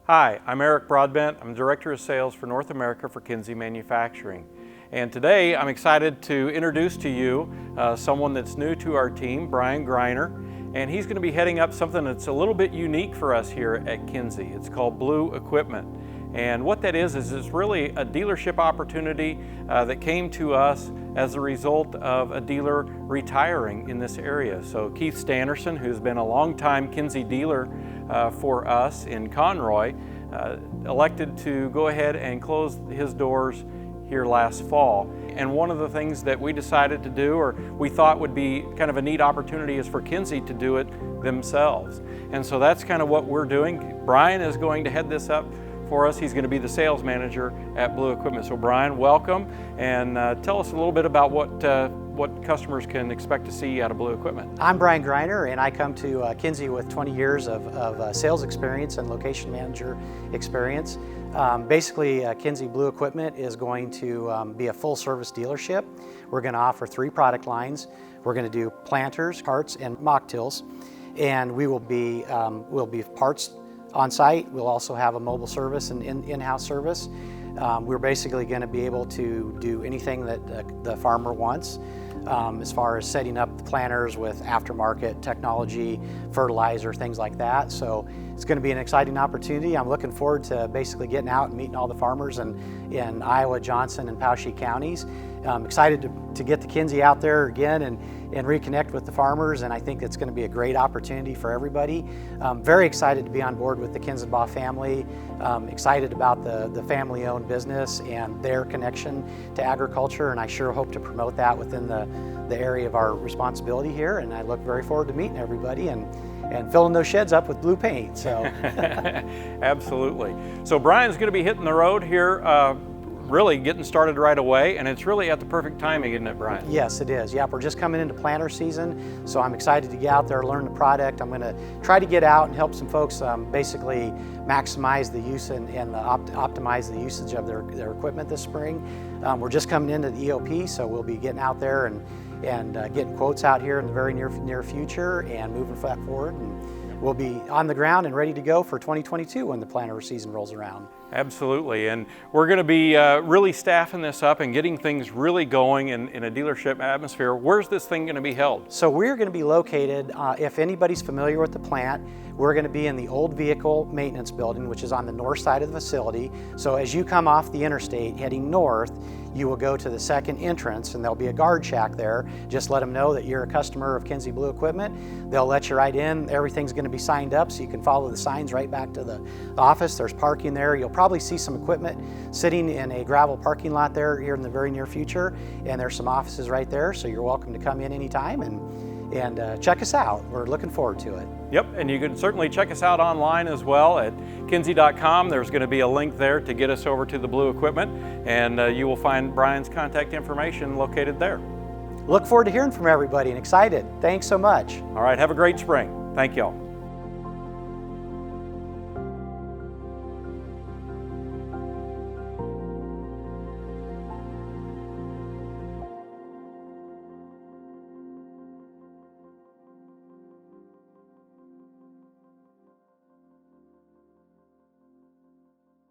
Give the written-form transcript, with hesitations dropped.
Hi, I'm Eric Broadbent. I'm Director of Sales for North America for Kinze Manufacturing. And today I'm excited to introduce to you someone that's new to our team, Brian Greiner. And he's going to be heading up something that's a little bit unique for us here at Kinze. It's called Blue Equipment. And what that is it's really a dealership opportunity that came to us as a result of a dealer retiring in this area. So Keith Standerson, who's been a longtime Kinze dealer for us in Conroy, elected to go ahead and close his doors here last fall. And one of the things that we decided to do, or we thought would be kind of a neat opportunity, is for Kinze to do it themselves. And so that's kind of what we're doing. Brian is going to head this up for us. He's going to be the sales manager at Blue Equipment. So Brian, welcome, and tell us a little bit about what customers can expect to see out of Blue Equipment. I'm Brian Greiner, and I come to Kinze with 20 years of sales experience and location manager experience. Basically, Kinze Blue Equipment is going to be a full service dealership. We're going to offer 3 product lines. We're going to do planters, carts, and mock tills, and we will be parts on site. We'll also have a mobile service and in-house service. We're basically going to be able to do anything that the farmer wants, as far as setting up the planters with aftermarket technology, fertilizer, things like that. So it's going to be an exciting opportunity. I'm looking forward to basically getting out and meeting all the farmers in Iowa, Johnson, and Poweshiek counties. I'm excited to get the Kinze out there again and reconnect with the farmers, and I think it's going to be a great opportunity for everybody. I'm very excited to be on board with the Kinze family. Excited about the family-owned business and their connection to agriculture, and I sure hope to promote that within the area of our responsibility here, and I look very forward to meeting everybody and filling those sheds up with blue paint. So Absolutely. So Brian's going to be hitting the road here, really getting started right away, and it's really at the perfect timing, isn't it, Brian? Yes, it is. Yep, we're just coming into planter season, so I'm excited to get out there, learn the product. I'm going to try to get out and help some folks basically maximize the use and optimize the usage of their equipment this spring. We're just coming into the EOP, so we'll be getting out there and getting quotes out here in the very near future and moving that forward. And we'll be on the ground and ready to go for 2022 when the planter season rolls around. Absolutely, and we're going to be really staffing this up and getting things really going in a dealership atmosphere. Where's this thing going to be held? So we're going to be located, if anybody's familiar with the plant, we're going to be in the old vehicle maintenance building, which is on the north side of the facility. So as you come off the interstate heading north, you will go to the second entrance, and there'll be a guard shack there. Just let them know that you're a customer of Kinze Blue Equipment. They'll let you right in. Everything's going to be signed up, so you can follow the signs right back to the office. There's parking there. You'll probably see some equipment sitting in a gravel parking lot there here in the very near future, and there's some offices right there, so you're welcome to come in anytime and check us out. We're looking forward to it. Yep, and you can certainly check us out online as well at kinze.com. There's going to be a link there to get us over to the Blue Equipment, and you will find Brian's contact information located there. Look forward to hearing from everybody and excited. Thanks so much. All right, have a great spring. Thank y'all.